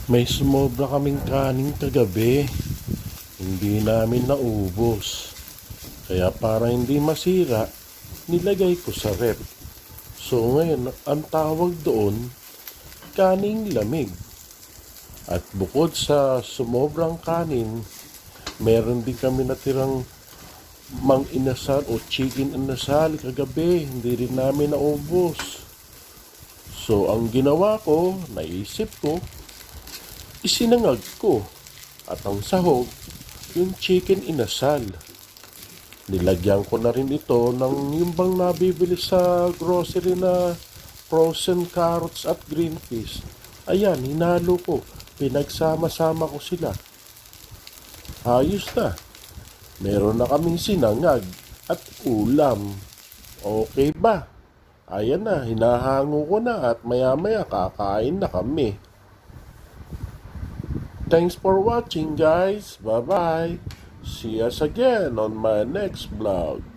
May sumobra kaming kanin kagabi. Hindi namin naubos. Kaya para hindi masira, nilagay ko sa rep. So ngayon, ang tawag doon, kaning lamig. At bukod sa sumobrang kanin, meron din kami natirang mang inasal o chicken inasal kagabi. Hindi rin namin naubos. So ang ginawa ko, naisip ko, isinangag ko. At ang sahog, yung chicken inasal. Nilagyan ko na rin ito ng yung bang nabibili sa grocery na frozen carrots at green peas. Ayan, hinalo ko. Pinagsama-sama ko sila. Ayos na. Meron na kaming sinangag at ulam. Okay ba? Ayan na, hinahango ko na at maya-maya kakain na kami. Thanks for watching, guys. Bye-bye. See us again on my next vlog.